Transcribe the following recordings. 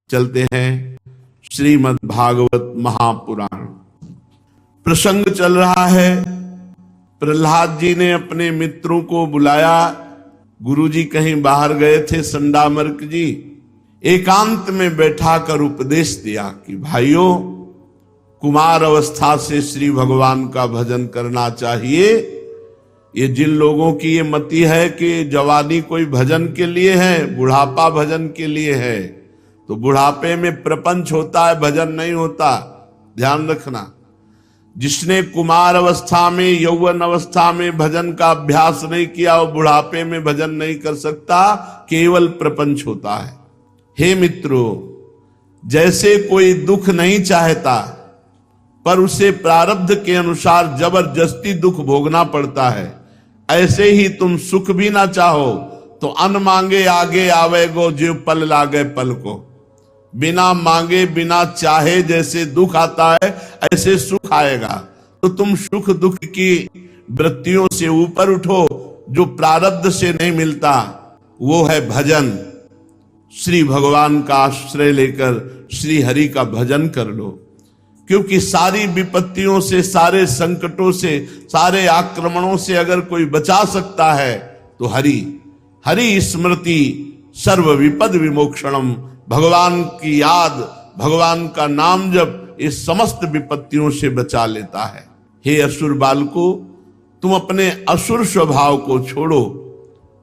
चलते हैं श्रीमद् भागवत महापुराण। प्रसंग चल रहा है, प्रहलाद जी ने अपने मित्रों को बुलाया। गुरुजी कहीं बाहर गए थे, संडामर्क जी एकांत में बैठाकर उपदेश दिया कि भाइयों, कुमार अवस्था से श्री भगवान का भजन करना चाहिए। ये जिन लोगों की ये मति है कि जवानी कोई भजन के लिए है, बुढ़ापा भजन के लिए है, तो बुढ़ापे में प्रपंच होता है, भजन नहीं होता। ध्यान रखना, जिसने कुमार अवस्था में, यौवन अवस्था में भजन का अभ्यास नहीं किया, वो बुढ़ापे में भजन नहीं कर सकता, केवल प्रपंच होता है। हे मित्रों, जैसे कोई दुख नहीं चाहता पर उसे प्रारब्ध के अनुसार जबरदस्ती दुख भोगना पड़ता है, ऐसे ही तुम सुख भी ना चाहो तो अन मांगे आगे आवेगो, जो पल लागे पल को। बिना मांगे बिना चाहे जैसे दुख आता है, ऐसे सुख आएगा। तो तुम सुख दुख की वृत्तियों से ऊपर उठो। जो प्रारब्ध से नहीं मिलता वो है भजन। श्री भगवान का आश्रय लेकर श्री हरि का भजन कर लो, क्योंकि सारी विपत्तियों से, सारे संकटों से, सारे आक्रमणों से अगर कोई बचा सकता है तो हरि। हरि स्मृति सर्व विपद विमोक्षणम। भगवान की याद, भगवान का नाम जप इस समस्त विपत्तियों से बचा लेता है। हे असुर बालको, तुम अपने असुर स्वभाव को छोड़ो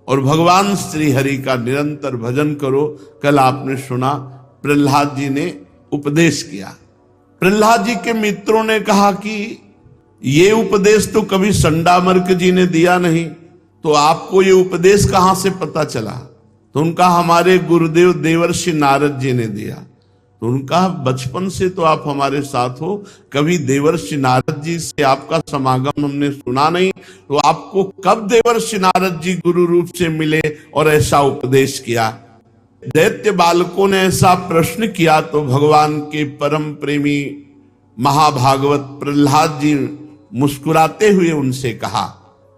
और भगवान श्री हरि का निरंतर भजन करो। कल आपने सुना, प्रहलाद जी ने उपदेश किया। प्रहलाद जी के मित्रों ने कहा कि ये उपदेश तो कभी संडामर्क जी ने दिया नहीं, तो आपको ये उपदेश कहां से पता चला? तो उनका हमारे गुरुदेव देवर्षि नारद जी ने दिया। तो उनका बचपन से तो आप हमारे साथ हो, कभी देवर्षि नारद जी से आपका समागम हमने सुना नहीं, तो आपको कब देवर्षि नारद जी गुरु रूप से मिले और ऐसा उपदेश किया? दैत्य बालकों ने ऐसा प्रश्न किया तो भगवान के परम प्रेमी महाभागवत प्रहलाद जी मुस्कुराते हुए उनसे कहा।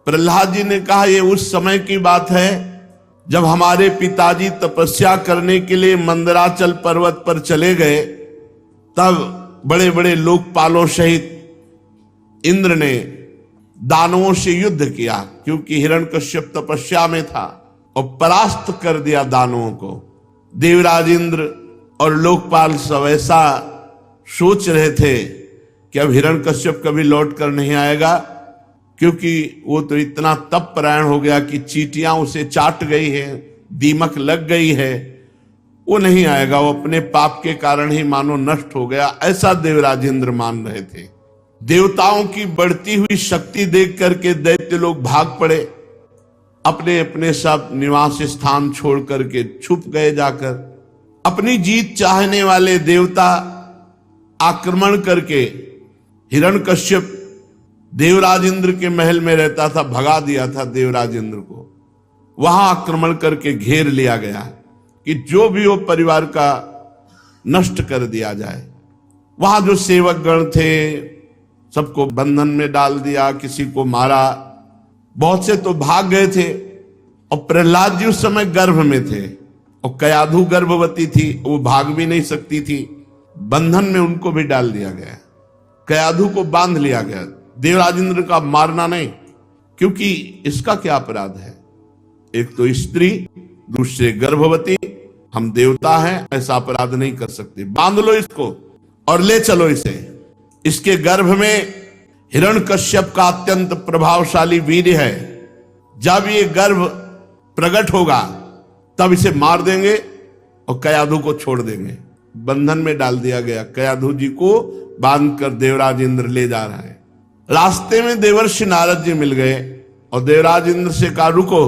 प्रहलाद जी ने कहा, ये उस समय की बात है जब हमारे पिताजी तपस्या करने के लिए मंदराचल पर्वत पर चले गए, तब बड़े बड़े लोकपालों सहित इंद्र ने दानवों से युद्ध किया, क्योंकि हिरण्यकश्यप तपस्या में था, और परास्त कर दिया दानवों को। देवराज इंद्र और लोकपाल सब ऐसा सोच रहे थे कि अब हिरण्यकश्यप कभी लौट कर नहीं आएगा, क्योंकि वो तो इतना तप परायण हो गया कि चींटियां उसे चाट गई है, दीमक लग गई है, वो नहीं आएगा, वो अपने पाप के कारण ही मानो नष्ट हो गया, ऐसा देवराज इंद्र मान रहे थे। देवताओं की बढ़ती हुई शक्ति देख करके दैत्य लोग भाग पड़े, अपने अपने सब निवास स्थान छोड़ करके छुप गए जाकर। अपनी जीत चाहने वाले देवता आक्रमण करके हिरण्यकश्यप देवराज इंद्र के महल में रहता था, भगा दिया था देवराज इंद्र को। वहां आक्रमण करके घेर लिया गया कि जो भी हो परिवार का नष्ट कर दिया जाए। वहां जो सेवक गण थे सबको बंधन में डाल दिया, किसी को मारा, बहुत से तो भाग गए थे। और प्रहलाद जी उस समय गर्भ में थे और कयाधु गर्भवती थी, वो भाग भी नहीं सकती थी, बंधन में उनको भी डाल दिया गया, कयाधु को बांध लिया गया। देवराज इंद्र का मारना नहीं, क्योंकि इसका क्या अपराध है? एक तो स्त्री, दूसरे गर्भवती, हम देवता हैं, ऐसा अपराध नहीं कर सकते। बांध लो इसको और ले चलो इसे। इसके गर्भ में हिरण्यकश्यप का अत्यंत प्रभावशाली वीर्य है, जब ये गर्भ प्रकट होगा तब इसे मार देंगे और कयाधु को छोड़ देंगे। बंधन में डाल दिया गया, कयाधु जी को बांधकर देवराज इंद्र ले जा रहा है। रास्ते में देवर्षि नारद जी मिल गए और देवराज इंद्र से कहा, रुको,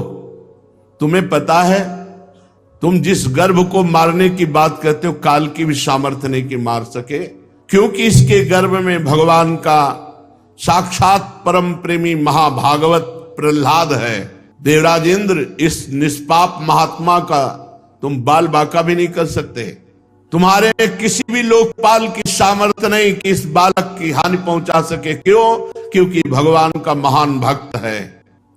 तुम्हें पता है तुम जिस गर्भ को मारने की बात कहते हो, काल की भी सामर्थ्य नहीं कि मार सके, क्योंकि इसके गर्भ में भगवान का साक्षात परम प्रेमी महाभागवत प्रहलाद है। देवराज इंद्र, इस निष्पाप महात्मा का तुम बाल बाका भी नहीं कर सकते। तुम्हारे किसी भी लोकपाल की सामर्थ्य नहीं कि इस बालक की हानि पहुंचा सके। क्यों? क्योंकि भगवान का महान भक्त है।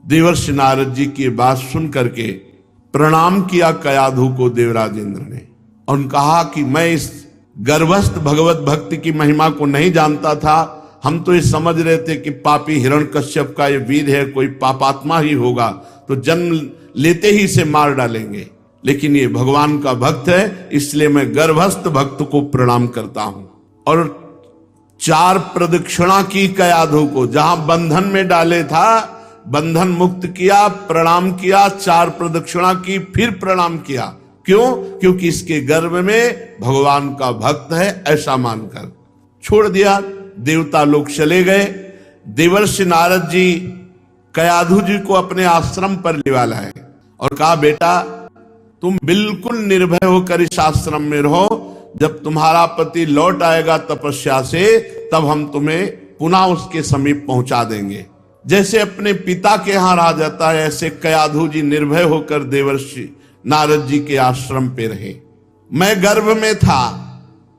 देवर्षि नारद जी की बात सुन करके प्रणाम किया कयाधु को देवराज इंद्र ने, और कहा कि मैं इस गर्भस्थ भगवत भक्ति की महिमा को नहीं जानता था। हम तो ये समझ रहे थे कि पापी हिरण्यकश्यप का ये वीर है, कोई पापात्मा ही होगा, तो जन्म लेते ही इसे मार डालेंगे। लेकिन ये भगवान का भक्त है, इसलिए मैं गर्भस्थ भक्त को प्रणाम करता हूं। और 4 प्रदक्षिणा की कयाधु को, जहां बंधन में डाले था, बंधन मुक्त किया, प्रणाम किया, 4 प्रदक्षिणा की, फिर प्रणाम किया। क्यों? क्योंकि इसके गर्भ में भगवान का भक्त है, ऐसा मानकर छोड़ दिया। देवता लोग चले गए। देवर्षि नारद जी कयाधु जी को अपने आश्रम पर लिवा लाए और कहा, बेटा तुम बिल्कुल निर्भय होकर इस आश्रम में रहो। जब तुम्हारा पति लौट आएगा तपस्या से, तब हम तुम्हें पुनः उसके समीप पहुंचा देंगे। जैसे अपने पिता के यहां रहा जाता है, ऐसे कयाधु जी निर्भय होकर देवर्षि नारद जी के आश्रम पे रहे। मैं गर्भ में था,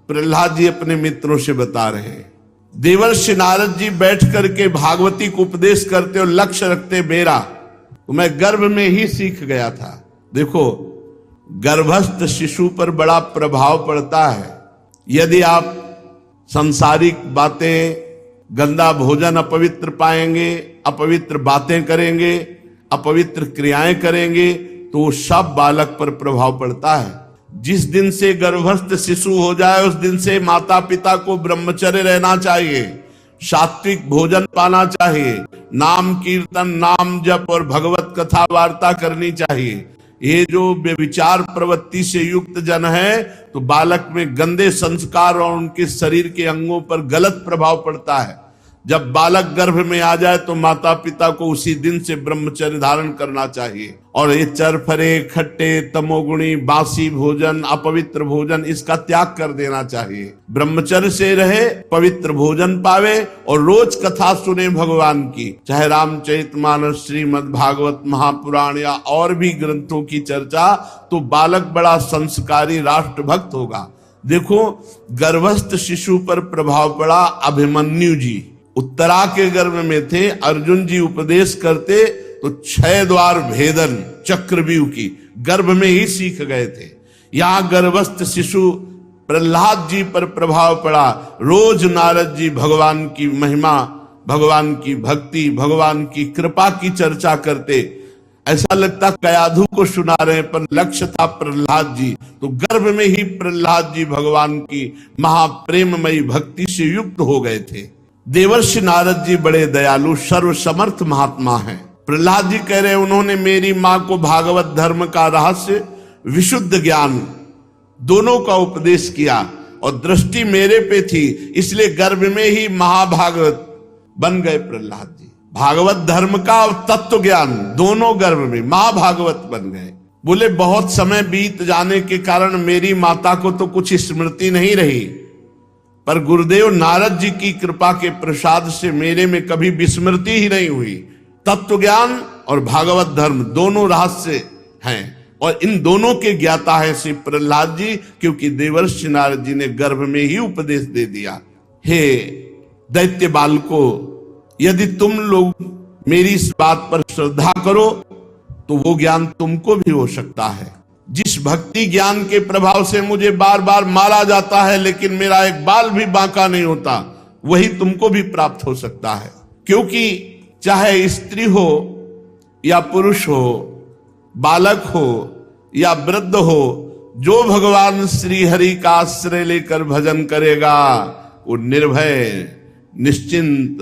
प्रहलाद जी अपने मित्रों से बता रहे हैं। देवर्षि नारद जी बैठ करके भागवती को उपदेश करते और लक्ष्य रखते मेरा, तो मैं गर्भ में ही सीख गया था। देखो, गर्भस्थ शिशु पर बड़ा प्रभाव पड़ता है। यदि आप सांसारिक बातें, गंदा भोजन अपवित्र पाएंगे, अपवित्र बातें करेंगे, अपवित्र क्रियाएं करेंगे, तो सब बालक पर प्रभाव पड़ता है। जिस दिन से गर्भस्थ शिशु हो जाए, उस दिन से माता पिता को ब्रह्मचर्य रहना चाहिए, सात्विक भोजन पाना चाहिए, नाम कीर्तन, नाम जप और भगवत कथा वार्ता करनी चाहिए। ये जो व्यभिचार प्रवृत्ति से युक्त जन है, तो बालक में गंदे संस्कार और उनके शरीर के अंगों पर गलत प्रभाव पड़ता है। जब बालक गर्भ में आ जाए तो माता पिता को उसी दिन से ब्रह्मचर्य धारण करना चाहिए। और ये चरफरे, खट्टे, तमोगुणी, बासी भोजन, अपवित्र भोजन, इसका त्याग कर देना चाहिए। ब्रह्मचर्य से रहे, पवित्र भोजन पावे और रोज कथा सुने भगवान की, चाहे रामचरितमानस, श्रीमद् भागवत महापुराण या और भी ग्रंथों की चर्चा, तो बालक बड़ा संस्कारी राष्ट्र भक्त होगा। देखो, गर्भस्थ शिशु पर प्रभाव पड़ा। अभिमन्यु जी उत्तरा के गर्भ में थे, अर्जुन जी उपदेश करते तो 6 द्वार भेदन चक्रव्यूह की गर्भ में ही सीख गए थे। यहां गर्भस्थ शिशु प्रहलाद जी पर प्रभाव पड़ा। रोज नारद जी भगवान की महिमा, भगवान की भक्ति, भगवान की कृपा की चर्चा करते। ऐसा लगता कयाधु को सुना रहे, पर लक्ष्य था प्रहलाद जी। तो गर्भ में ही प्रहलाद जी भगवान की महाप्रेममयी भक्ति से युक्त हो गए थे। देवर्षि नारद जी बड़े दयालु, सर्वसमर्थ महात्मा हैं। प्रहलाद जी कह रहे, उन्होंने मेरी मां को भागवत धर्म का रहस्य, विशुद्ध ज्ञान दोनों का उपदेश किया और दृष्टि मेरे पे थी, इसलिए गर्भ में ही महाभागवत बन गए प्रहलाद जी। भागवत धर्म का और तत्व ज्ञान दोनों गर्भ में महाभागवत बन गए। बोले, बहुत समय बीत जाने के कारण मेरी माता को तो कुछ स्मृति नहीं रही, पर गुरुदेव नारद जी की कृपा के प्रसाद से मेरे में कभी विस्मृति ही नहीं हुई। तत्व ज्ञान और भागवत धर्म दोनों रहस्य हैं और इन दोनों के ज्ञाता है श्री प्रहलाद जी, क्योंकि देवर्षि नारद जी ने गर्भ में ही उपदेश दे दिया। हे दैत्य बालको, यदि तुम लोग मेरी इस बात पर श्रद्धा करो तो वो ज्ञान तुमको भी हो सकता है। जिस भक्ति ज्ञान के प्रभाव से मुझे बार बार मारा जाता है लेकिन मेरा एक बाल भी बांका नहीं होता, वही तुमको भी प्राप्त हो सकता है। क्योंकि चाहे स्त्री हो या पुरुष हो, बालक हो या वृद्ध हो, जो भगवान श्री हरि का आश्रय लेकर भजन करेगा, वो निर्भय, निश्चिंत,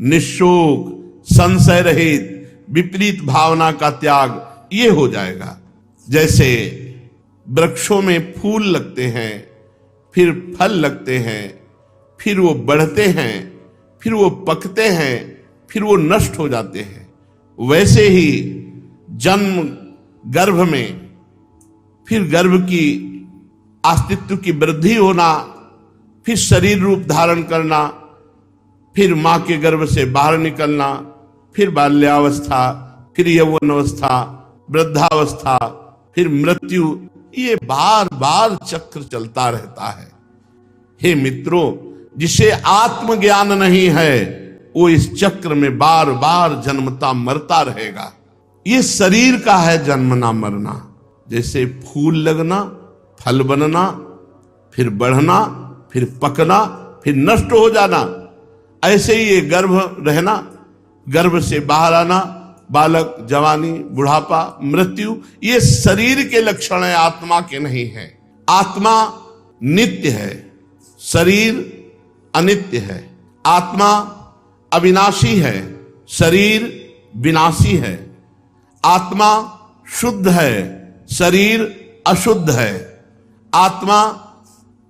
निशोक, संशय रहित, विपरीत भावना का त्याग ये हो जाएगा। जैसे वृक्षों में फूल लगते हैं, फिर फल लगते हैं, फिर वो बढ़ते हैं, फिर वो पकते हैं, फिर वो नष्ट हो जाते हैं, वैसे ही जन्म गर्भ में, फिर गर्भ की अस्तित्व की वृद्धि होना, फिर शरीर रूप धारण करना, फिर मां के गर्भ से बाहर निकलना, फिर बाल्यावस्था, फिर यौवन अवस्था, वृद्धावस्था, फिर मृत्यु, ये बार बार चक्र चलता रहता है। हे मित्रों, जिसे आत्मज्ञान नहीं है वो इस चक्र में बार बार जन्मता मरता रहेगा। ये शरीर का है जन्मना मरना। जैसे फूल लगना, फल बनना, फिर बढ़ना, फिर पकना, फिर नष्ट हो जाना। ऐसे ही ये गर्भ रहना, गर्भ से बाहर आना, बालक, जवानी, बुढ़ापा, मृत्यु, ये शरीर के लक्षण है, आत्मा के नहीं है। आत्मा नित्य है, शरीर अनित्य है। आत्मा अविनाशी है, शरीर विनाशी है। आत्मा शुद्ध है, शरीर अशुद्ध है। आत्मा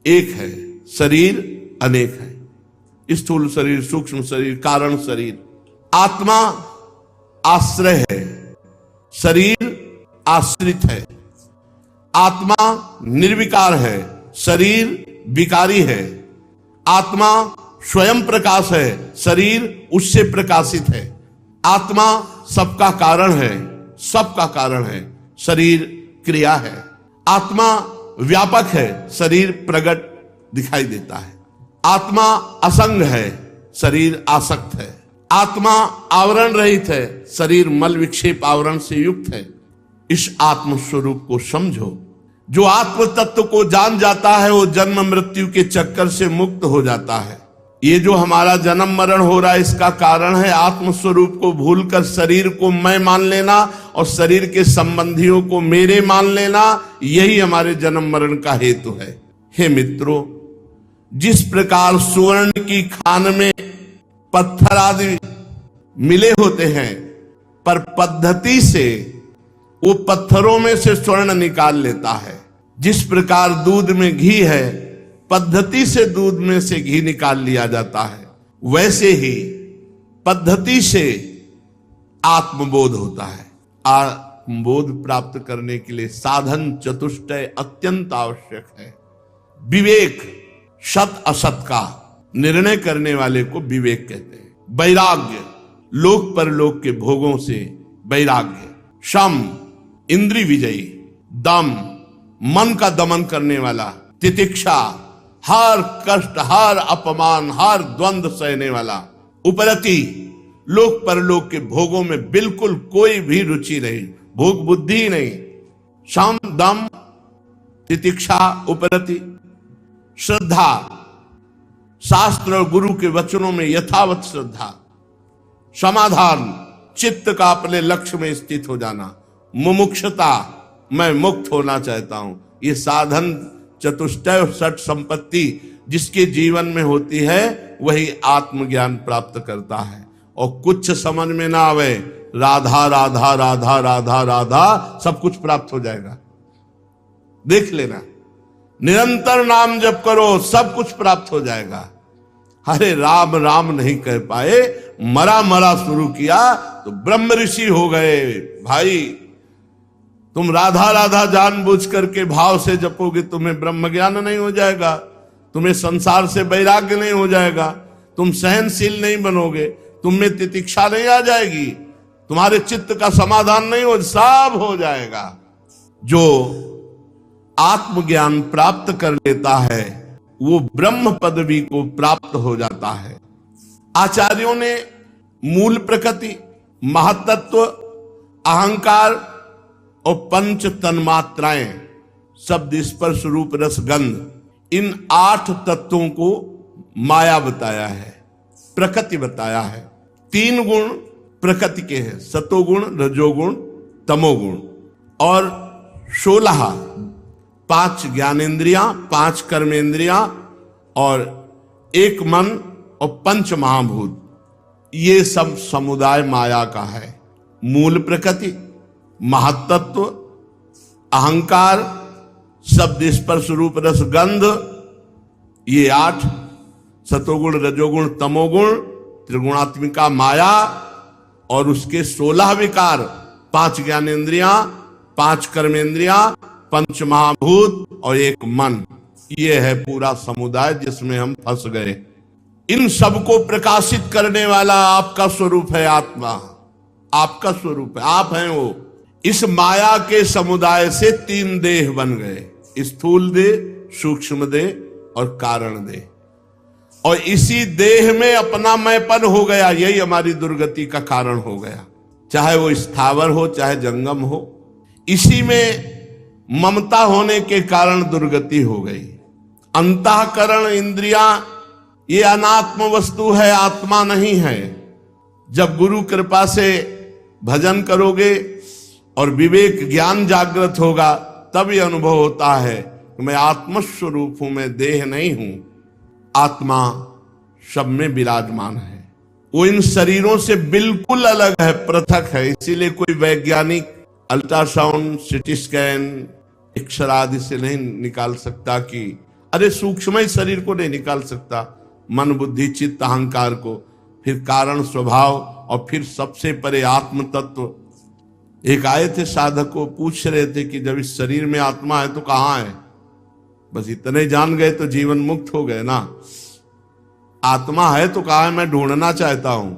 एक है, शरीर अनेक है। स्थूल शरीर, सूक्ष्म शरीर, कारण शरीर। आत्मा आश्रय है, शरीर आश्रित है। आत्मा निर्विकार है, शरीर विकारी है। आत्मा स्वयं प्रकाश है, शरीर उससे प्रकाशित है। आत्मा सबका कारण है, सबका कारण है, शरीर क्रिया है। आत्मा व्यापक है, शरीर प्रकट दिखाई देता है। आत्मा असंग है, शरीर आसक्त है। आत्मा आवरण रहित है, शरीर मल विक्षेप आवरण से युक्त है। इस आत्म स्वरूप को समझो। जो आत्म तत्व को जान जाता है वो जन्म मृत्यु के चक्कर से मुक्त हो जाता है। ये जो हमारा जन्म मरण हो रहा है, इसका कारण है आत्म स्वरूप को भूलकर शरीर को मैं मान लेना और शरीर के संबंधियों को मेरे मान लेना। यही हमारे जन्म मरण का हेतु है। हे मित्रों, जिस प्रकार स्वर्ण की खान में पत्थर आदि मिले होते हैं, पर पद्धति से वो पत्थरों में से स्वर्ण निकाल लेता है। जिस प्रकार दूध में घी है, पद्धति से दूध में से घी निकाल लिया जाता है, वैसे ही पद्धति से आत्मबोध होता है। आत्मबोध प्राप्त करने के लिए साधन चतुष्टय अत्यंत आवश्यक है। विवेक, सत असत का निर्णय करने वाले को विवेक कहते हैं। वैराग्य, लोक परलोक के भोगों से वैराग्य। शम, इंद्रिय विजयी। दम, मन का दमन करने वाला। तितिक्षा, हर कष्ट, हर अपमान, हर द्वंद्व सहने वाला। उपरति, लोक परलोक के भोगों में बिल्कुल कोई भी रुचि नहीं, भोग बुद्धि ही नहीं। शम, दम, तितिक्षा, उपरति। श्रद्धा, शास्त्र और गुरु के वचनों में यथावत श्रद्धा। समाधान, चित्त का अपने लक्ष्य में स्थित हो जाना। मुमुक्षता, मैं मुक्त होना चाहता हूं। ये साधन चतुष्टय और षट संपत्ति जिसके जीवन में होती है, वही आत्मज्ञान प्राप्त करता है। और कुछ समझ में ना आवे, राधा राधा राधा राधा राधा, सब कुछ प्राप्त हो जाएगा। देख लेना, निरंतर नाम जप करो, सब कुछ प्राप्त हो जाएगा। अरे राम राम नहीं कह पाए, मरा मरा शुरू किया तो ब्रह्म ऋषि हो गए। भाई, तुम राधा राधा जानबूझ करके भाव से जपोगे, तुम्हें ब्रह्म ज्ञान नहीं हो जाएगा, तुम्हें संसार से वैराग्य नहीं हो जाएगा, तुम सहनशील नहीं बनोगे, तुम में तितिक्षा नहीं आ जाएगी, तुम्हारे चित्त का समाधान नहीं हो, सब हो जाएगा। जो आत्मज्ञान प्राप्त कर लेता है वो ब्रह्म पदवी को प्राप्त हो जाता है। आचार्यों ने मूल प्रकृति, महत्त्व, अहंकार और पंच तन्मात्राएं, शब्द, स्पर्श, रूप, रस, गंध, इन 8 तत्वों को माया बताया है, प्रकृति बताया है। 3 गुण प्रकृति के हैं, सतोगुण, रजोगुण, तमोगुण, और 16, 5 ज्ञानेंद्रियां, 5 कर्मेंद्रियां और 1 मन और 5 महाभूत, ये सब समुदाय माया का है। मूल प्रकृति, महत्त्व, अहंकार, शब्द, स्पर्श, रूप, रस, गंध, ये 8, सतोगुण, रजोगुण, तमोगुण, त्रिगुणात्मिका माया, और उसके 16 विकार, 5 ज्ञानेंद्रियां, 5 कर्मेंद्रियां, 5 महाभूत और 1 मन। ये है पूरा समुदाय जिसमें हम फंस गए। इन सबको प्रकाशित करने वाला आपका स्वरूप है आत्मा, आपका स्वरूप है, आप हैं वो। इस माया के समुदाय से 3 देह बन गए, स्थूल देह, सूक्ष्म देह और कारण देह, और इसी देह में अपना मैंपन हो गया। यही हमारी दुर्गति का कारण हो गया, चाहे वो स्थावर हो चाहे जंगम हो। इसी में ममता होने के कारण दुर्गति हो गई। अंतःकरण इंद्रियां ये अनात्म वस्तु है, आत्मा नहीं है। जब गुरु कृपा से भजन करोगे और विवेक ज्ञान जागृत होगा तब यह अनुभव होता है कि मैं आत्मस्वरूप हूं, मैं देह नहीं हूं, आत्मा सब में विराजमान है। वो इन शरीरों से बिल्कुल अलग है, पृथक है। इसीलिए कोई वैज्ञानिक अल्ट्रासाउंड, सिटी स्कैन, एक्सरे आदि से नहीं निकाल सकता कि अरे सूक्ष्म शरीर को नहीं निकाल सकता, मन बुद्धि चित्त अहंकार को, फिर कारण स्वभाव और फिर सबसे परे आत्म तत्व। एक आए थे साधक को पूछ रहे थे कि जब इस शरीर में आत्मा है तो कहां है? बस इतने जान गए तो जीवन मुक्त हो गए ना। आत्मा है तो कहा है? मैं ढूंढना चाहता हूं,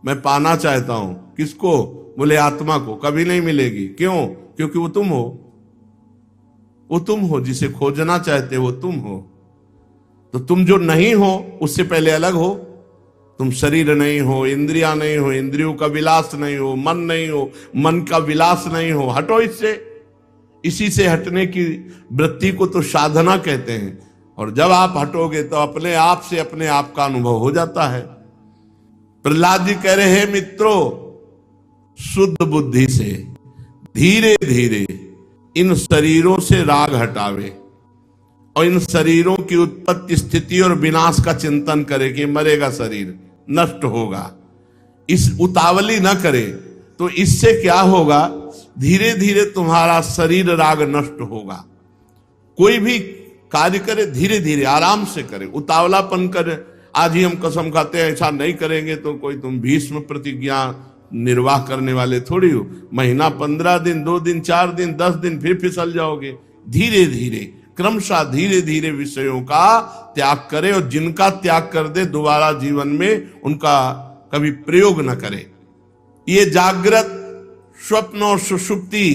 मैं पाना चाहता हूं। किसको? बोले आत्मा को। कभी नहीं मिलेगी। क्यों? क्योंकि वो तुम हो। वो तुम हो, जिसे खोजना चाहते हो वो तुम हो। तो तुम जो नहीं हो उससे पहले अलग हो। तुम शरीर नहीं हो, इंद्रियां नहीं हो, इंद्रियों का विलास नहीं हो, मन नहीं हो, मन का विलास नहीं हो। हटो इससे। इसी से हटने की वृत्ति को तो साधना कहते हैं। और जब आप हटोगे तो अपने आप से अपने आप का अनुभव हो जाता है। प्रहलाद जी कह रहे हैं, मित्रों शुद्ध बुद्धि से धीरे धीरे इन शरीरों से राग हटावे और इन शरीरों की उत्पत्ति, स्थिति और विनाश का चिंतन करे कि मरेगा शरीर, नष्ट होगा। इस उतावली न करे तो इससे क्या होगा? धीरे धीरे तुम्हारा शरीर राग नष्ट होगा। कोई भी कार्य करे धीरे धीरे आराम से करे, उतावलापन करे। आज ही हम कसम खाते हैं ऐसा नहीं करेंगे तो कोई तुम भीष्म प्रतिज्ञा निर्वाह करने वाले थोड़ी हो। महीना 15 दिन, 2 दिन, 4 दिन, 10 दिन फिर फिसल जाओगे। धीरे धीरे क्रमशः धीरे धीरे विषयों का त्याग करे और जिनका त्याग कर दे दोबारा जीवन में उनका कभी प्रयोग न करे। ये जागृत, स्वप्न और सुषुप्ति,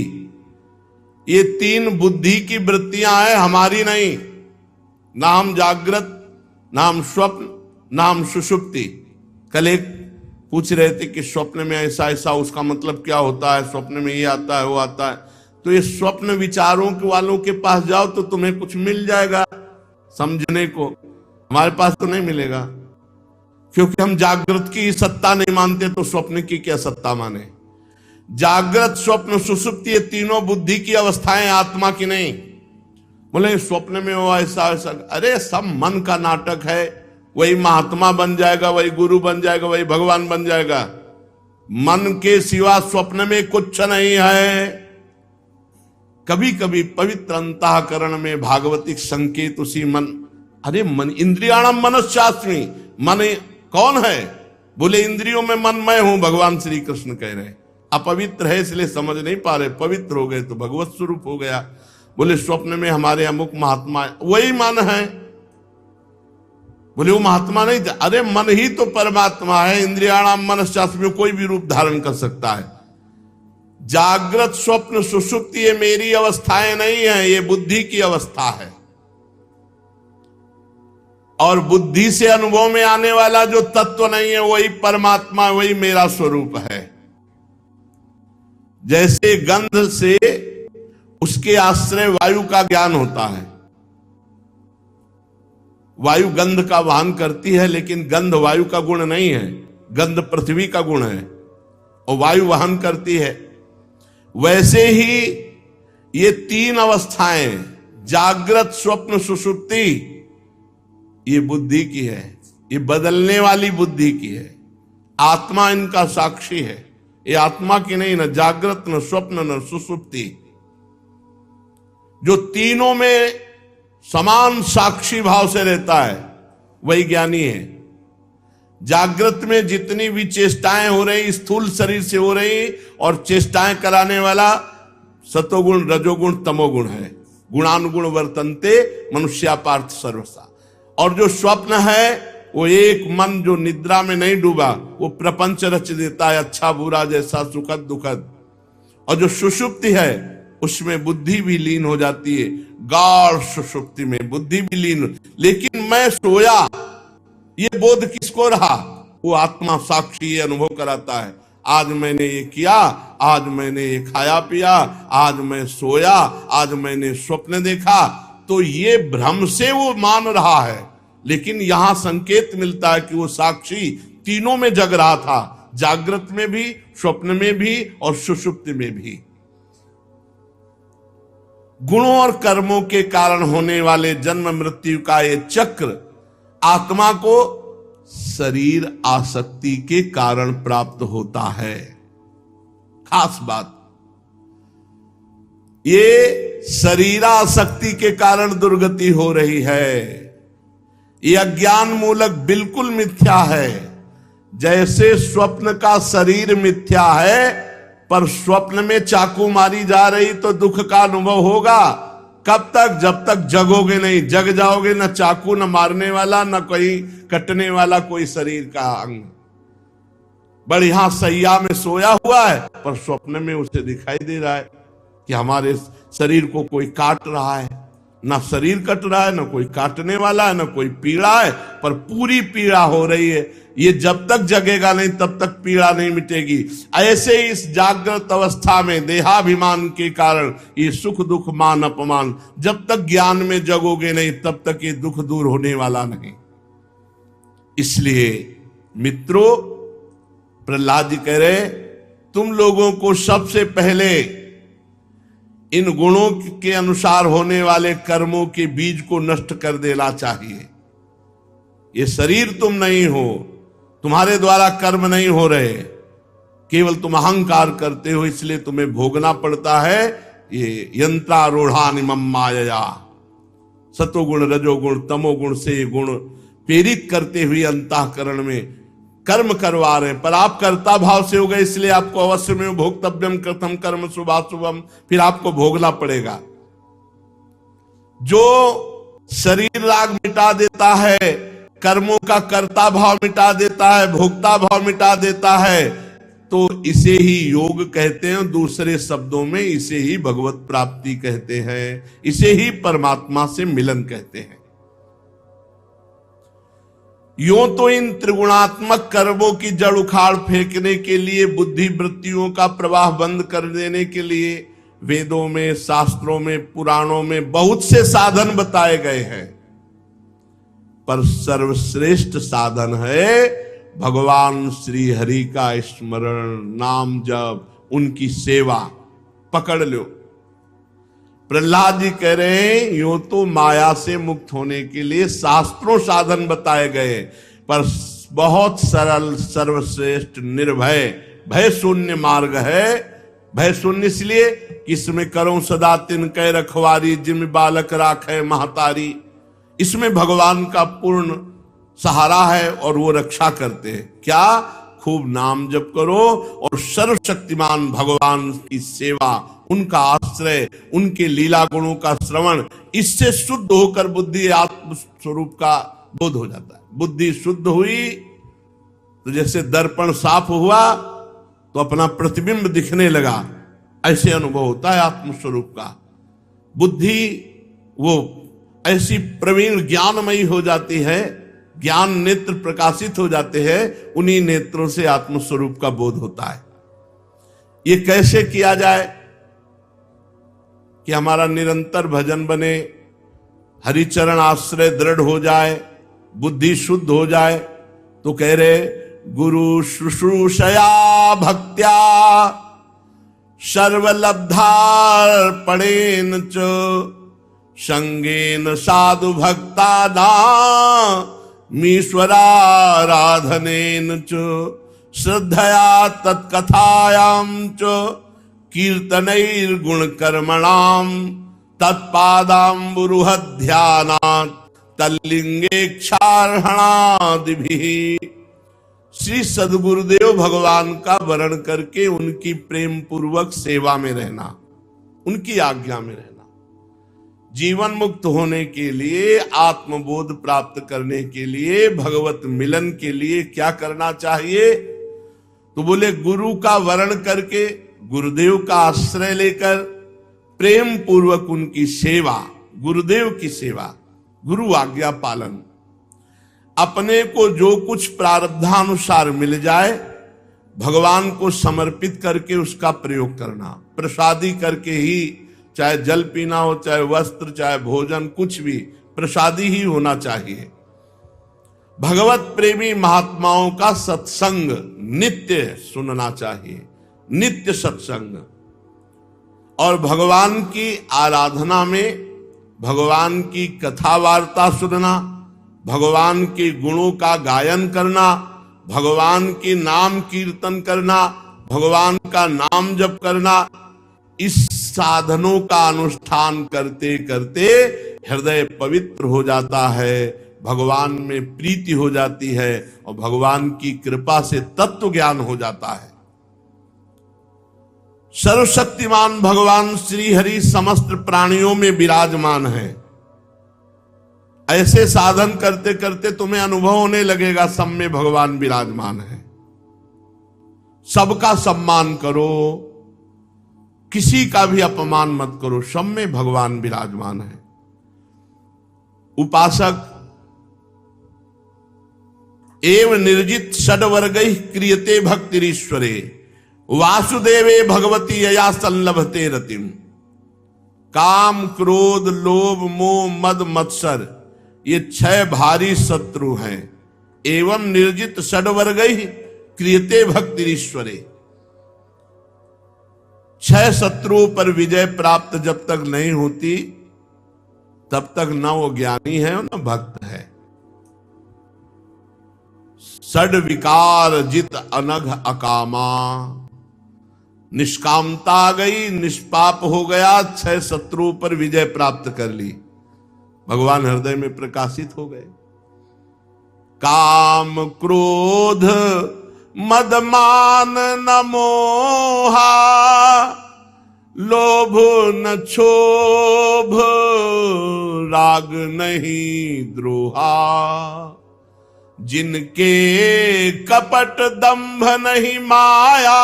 ये 3 बुद्धि की वृत्तियां हैं, हमारी नहीं। ना हम जागृत, ना हम स्वप्न, ना हम सुषुप्ति। कल एक पूछ रहे थे कि स्वप्न में ऐसा ऐसा, उसका मतलब क्या होता है? स्वप्न में ये आता है, वो आता है। तो ये स्वप्न विचारों के वालों के पास जाओ तो तुम्हें कुछ मिल जाएगा समझने को। हमारे पास तो नहीं मिलेगा, क्योंकि हम जागृत की सत्ता नहीं मानते तो स्वप्न की क्या सत्ता माने। जागृत, स्वप्न, सुषुप्ति ये तीनों बुद्धि की अवस्थाएं, आत्मा की नहीं। बोले स्वप्न में वो ऐसा ऐसा, अरे सब मन का नाटक है। वही महात्मा बन जाएगा, वही गुरु बन जाएगा, वही भगवान बन जाएगा। मन के सिवा स्वप्न में कुछ नहीं है। कभी कभी पवित्र अंतःकरण में भागवतिक संकेत उसी मन, अरे मन इंद्रियाणाम मनश्चास्मि, मन कौन है? बोले इंद्रियों में मन मैं हूं, भगवान श्री कृष्ण कह रहे। अपवित्र है इसलिए समझ नहीं पा रहे, पवित्र हो गए तो भगवत स्वरूप हो गया। बोले स्वप्न में हमारे अमुक महात्मा, वही मन है। बोले वो महात्मा नहीं, अरे मन ही तो परमात्मा है। इंद्रियाणाम मनश्चास्मि में कोई भी रूप धारण कर सकता है। जागृत, स्वप्न, सुषुप्ति ये मेरी अवस्थाएं नहीं है, ये बुद्धि की अवस्था है। और बुद्धि से अनुभव में आने वाला जो तत्व नहीं है वही परमात्मा, वही मेरा स्वरूप है। जैसे गंध से उसके आश्रय वायु का ज्ञान होता है। वायु गंध का वहन करती है, लेकिन गंध वायु का गुण नहीं है, गंध पृथ्वी का गुण है और वायु वहन करती है। वैसे ही ये 3 अवस्थाएं, जागृत, स्वप्न, सुषुप्ति, ये बुद्धि की है। ये बदलने वाली बुद्धि की है। आत्मा इनका साक्षी है। ये आत्मा की नहीं, न जागृत, न स्वप्न, न सुषुप्ति। जो तीनों में समान साक्षी भाव से रहता है वही ज्ञानी है। जागृत में जितनी भी चेष्टाएं हो रही स्थूल शरीर से हो रही, और चेष्टाएं कराने वाला सतोगुण, रजोगुण, तमोगुण है। गुणानुगुण वर्तन्ते मनुष्या पार्थ सर्वसा। और जो स्वप्न है वो एक मन जो निद्रा में नहीं डूबा, वो प्रपंच रच देता है, अच्छा बुरा जैसा, सुखद दुखद। और जो सुषुप्ति है उसमें बुद्धि भी लीन हो जाती है। गाढ़ सुषुप्ति में बुद्धि भी लीन, लेकिन मैं सोया, ये बोध किसको रहा? वो आत्मा साक्षी ये अनुभव कराता है। आज मैंने ये किया, आज मैंने ये खाया पिया, आज मैं सोया, आज मैंने स्वप्न देखा, तो ये भ्रम से वो मान रहा है। लेकिन यहां संकेत मिलता है कि वो साक्षी तीनों में जग रहा था, जागृत में भी, स्वप्न में भी और सुषुप्ति में भी। गुणों और कर्मों के कारण होने वाले जन्म मृत्यु का ये चक्र आत्मा को शरीर आसक्ति के कारण प्राप्त होता है। खास बात, ये शरीरासक्ति के कारण दुर्गति हो रही है। ये अज्ञान मूलक बिल्कुल मिथ्या है। जैसे स्वप्न का शरीर मिथ्या है, पर स्वप्न में चाकू मारी जा रही तो दुख का अनुभव होगा। कब तक? जब तक जगोगे नहीं। जग जाओगे न चाकू न मारने वाला, न कोई कटने वाला कोई शरीर का अंग। बढ़िया सैया में सोया हुआ है, पर स्वप्न में उसे दिखाई दे रहा है कि हमारे शरीर को कोई काट रहा है। ना शरीर कट रहा है, ना कोई काटने वाला है, ना कोई पीड़ा है, पर पूरी पीड़ा हो रही है। ये जब तक जगेगा नहीं तब तक पीड़ा नहीं मिटेगी। ऐसे ही इस जागृत अवस्था में देहाभिमान के कारण ये सुख दुख मान अपमान, जब तक ज्ञान में जगोगे नहीं तब तक ये दुख दूर होने वाला नहीं। इसलिए मित्रों, प्रहलाद जी कह रहे, तुम लोगों को सबसे पहले इन गुणों के अनुसार होने वाले कर्मों के बीज को नष्ट कर देना चाहिए। ये शरीर तुम नहीं हो, तुम्हारे द्वारा कर्म नहीं हो रहे, केवल तुम अहंकार करते हो, इसलिए तुम्हें भोगना पड़ता है ये यंत्रारूढ़ानिमम मायया। सतोगुण रजोगुण तमोगुण से गुण प्रेरित करते हुए अंतःकरण में कर्म करवा रहे हैं। पर आप कर्ता भाव से हो गए, इसलिए आपको अवश्य में भोक्तव्यम कृतम कर्म शुभाशुभम, फिर आपको भोगना पड़ेगा। जो शरीर राग मिटा देता है, कर्मों का कर्ता भाव मिटा देता है, भोक्ता भाव मिटा देता है, तो इसे ही योग कहते हैं। दूसरे शब्दों में इसे ही भगवत प्राप्ति कहते हैं, इसे ही परमात्मा से मिलन कहते हैं। यूं तो इन त्रिगुणात्मक कर्मों की जड़ उखाड़ फेंकने के लिए, बुद्धि वृत्तियों का प्रवाह बंद कर देने के लिए वेदों में, शास्त्रों में, पुराणों में बहुत से साधन बताए गए हैं। पर सर्वश्रेष्ठ साधन है भगवान श्री हरि का स्मरण, नाम जप, उनकी सेवा। पकड़ लो। प्रहलाद जी कह रहे हैं, यूं तो माया से मुक्त होने के लिए शास्त्रों साधन बताए गए, पर बहुत सरल, सर्वश्रेष्ठ, निर्भय, भय शून्य मार्ग है। भय शून्य इसलिए कि इसमें करो सदा तिनकै रखवारी, जिम बालक राखे महतारी। इसमें भगवान का पूर्ण सहारा है और वो रक्षा करते हैं। क्या? खूब नाम जप करो और सर्वशक्तिमान भगवान की सेवा, उनका आश्रय, उनके लीला गुणों का श्रवण। इससे शुद्ध होकर बुद्धि आत्म स्वरूप का बोध हो जाता है। बुद्धि शुद्ध हुई तो जैसे दर्पण साफ हुआ तो अपना प्रतिबिंब दिखने लगा, ऐसे अनुभव होता है आत्म स्वरूप का। बुद्धि वो ऐसी प्रवीण ज्ञानमयी हो जाती है, ज्ञान नेत्र प्रकाशित हो जाते हैं, उन्हीं नेत्रों से आत्म स्वरूप का बोध होता है। ये कैसे किया जाए कि हमारा निरंतर भजन बने, हरिचरण आश्रय दृढ़ हो जाए, बुद्धि शुद्ध हो जाए? तो कह रहे, गुरु शुश्रूषया भक्त्या सर्वलब्धार्पणेन च संगेन साधु भक्ता मीश्वराराधनेन च श्रद्धया तत्कथायां च कीर्तनैर्गुण कर्मणाम तत्पादाम्बुरुहध्यानात् तल्लिंगेक्षार्हणादिभिः। श्री सद्गुरुदेव भगवान का वर्ण करके उनकी प्रेम पूर्वक सेवा में रहना, उनकी आज्ञा में रहना। जीवन मुक्त होने के लिए, आत्मबोध प्राप्त करने के लिए, भगवत मिलन के लिए क्या करना चाहिए? तो बोले, गुरु का वर्ण करके, गुरुदेव का आश्रय लेकर प्रेम पूर्वक उनकी सेवा, गुरुदेव की सेवा, गुरु आज्ञा पालन। अपने को जो कुछ प्रारब्धानुसार मिल जाए भगवान को समर्पित करके उसका प्रयोग करना, प्रसादी करके ही, चाहे जल पीना हो, चाहे वस्त्र, चाहे भोजन, कुछ भी प्रसादी ही होना चाहिए। भगवत प्रेमी महात्माओं का सत्संग नित्य सुनना चाहिए, नित्य सत्संग। और भगवान की आराधना में भगवान की कथा वार्ता सुनना, भगवान के गुणों का गायन करना, भगवान के नाम कीर्तन करना, भगवान का नाम जप करना, इस साधनों का अनुष्ठान करते करते हृदय पवित्र हो जाता है, भगवान में प्रीति हो जाती है और भगवान की कृपा से तत्व ज्ञान हो जाता है। सर्वशक्तिमान भगवान श्री हरि समस्त प्राणियों में विराजमान है। ऐसे साधन करते करते तुम्हें अनुभव होने लगेगा सब में भगवान विराजमान है। सबका सम्मान करो, किसी का भी अपमान मत करो, सब में भगवान विराजमान है। उपासक एव निर्जित षड्वर्गैः क्रियते भक्तिरीश्वरे वासुदेवे भगवती यया संलभते रतिम। काम, क्रोध, लोभ, मोह, मद, मत्सर, ये 6 भारी शत्रु हैं। एवं निर्जित षड्वर्गैः क्रियते भक्तिरीश्वरे। 6 शत्रुओं पर विजय प्राप्त जब तक नहीं होती तब तक न वो ज्ञानी है न भक्त है। षड विकार जित अनघ अकामा। निष्कामता आ गई, निष्पाप हो गया, 6 शत्रुओं पर विजय प्राप्त कर ली, भगवान हृदय में प्रकाशित हो गए। काम, क्रोध, मद, मान, न मोहा, लोभ न क्षोभ, राग नहीं द्रोहा। जिनके कपट दंभ नहीं माया,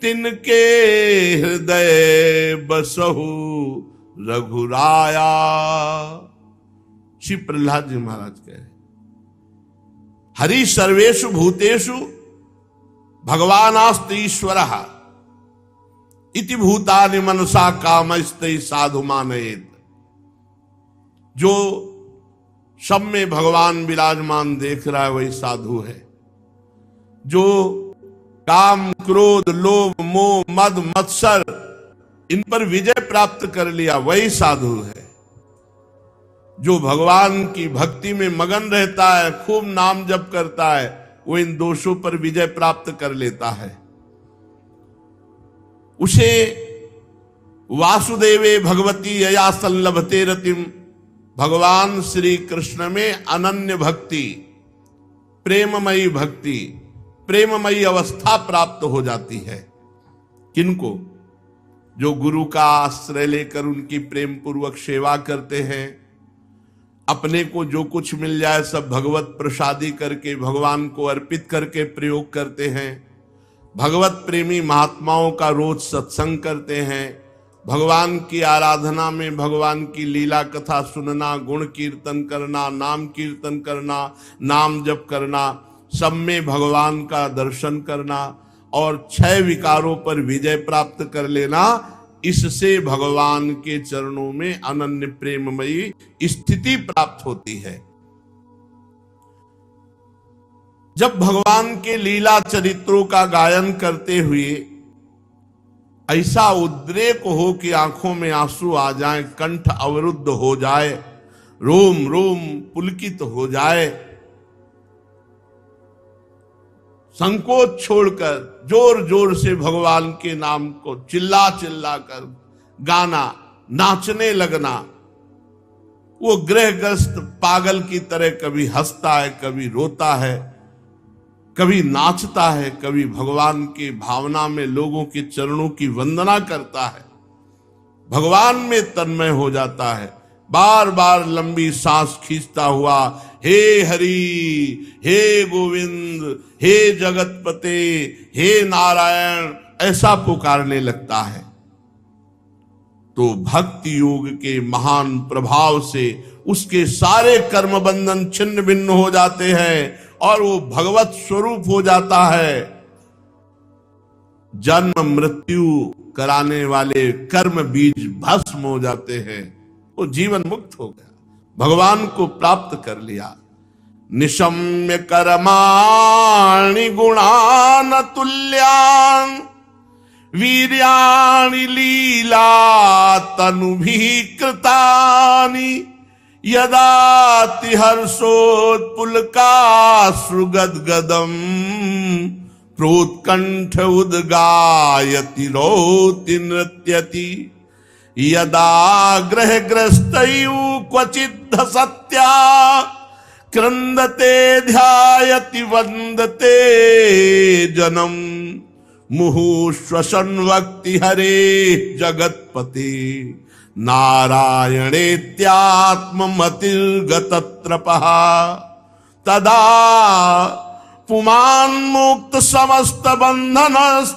तिनके हृदय बसहु रघुराया। श्री प्रहलाद जी महाराज कहे, हरि सर्वेषु भूतेषु भगवानास्त ईश्वरः इति भूतानि मनसा कामस्तै साधु मानयेत्। जो सब में भगवान विराजमान देख रहा है वही साधु है। जो काम, क्रोध, लोभ, मोह, मद, मत्सर, इन पर विजय प्राप्त कर लिया वही साधु है। जो भगवान की भक्ति में मगन रहता है, खूब नाम जप करता है, वो इन दोषों पर विजय प्राप्त कर लेता है। उसे वासुदेवे भगवती यया संलभते रतिम। भगवान श्री कृष्ण में अनन्य भक्ति, प्रेममयी भक्ति, प्रेममयी अवस्था प्राप्त हो जाती है। किनको? जो गुरु का आश्रय लेकर उनकी प्रेम पूर्वक सेवा करते हैं, अपने को जो कुछ मिल जाए सब भगवत प्रसादी करके भगवान को अर्पित करके प्रयोग करते हैं। भगवत प्रेमी महात्माओं का रोज सत्संग करते हैं। भगवान की आराधना में भगवान की लीला कथा सुनना, गुण कीर्तन करना, नाम कीर्तन करना, नाम जप करना, सब में भगवान का दर्शन करना और 6 विकारों पर विजय प्राप्त कर लेना, इससे भगवान के चरणों में अनन्य प्रेममयी स्थिति प्राप्त होती है। जब भगवान के लीला चरित्रों का गायन करते हुए ऐसा उद्रेक हो कि आंखों में आंसू आ जाए, कंठ अवरुद्ध हो जाए, रोम रोम पुलकित हो जाए, संकोच छोड़कर जोर जोर से भगवान के नाम को चिल्ला चिल्ला कर गाना, नाचने लगना, वो ग्रहग्रस्त पागल की तरह कभी हंसता है, कभी रोता है, कभी नाचता है, कभी भगवान की भावना में लोगों के चरणों की वंदना करता है, भगवान में तन्मय हो जाता है, बार बार लंबी सांस खींचता हुआ हे हरि, हे गोविंद, हे जगतपते, हे नारायण ऐसा पुकारने लगता है। तो भक्ति योग के महान प्रभाव से उसके सारे कर्म बंधन छिन्न भिन्न हो जाते हैं और वो भगवत स्वरूप हो जाता है। जन्म मृत्यु कराने वाले कर्म बीज भस्म हो जाते हैं, वो जीवन मुक्त हो गया, भगवान को प्राप्त कर लिया। निशम्य कर्माणि गुणान तुल्यान वीर्याणि लीला तनुभिः कृतानि यदाति हर्षोत्पुलकाश्रुगद्गदम् प्रोत्कंठ उद्गायति रोति नृत्यति यदा ग्रहग्रस्तयु क्वचिद् सत्या क्रंदते ध्यायति वंदते जनम मुहुश्वसन वक्ति हरे जगत्पते नारायणेत्यात्ममतिर्गतत्रपः तदा पुमान्मुक्त समस्त बंधनस्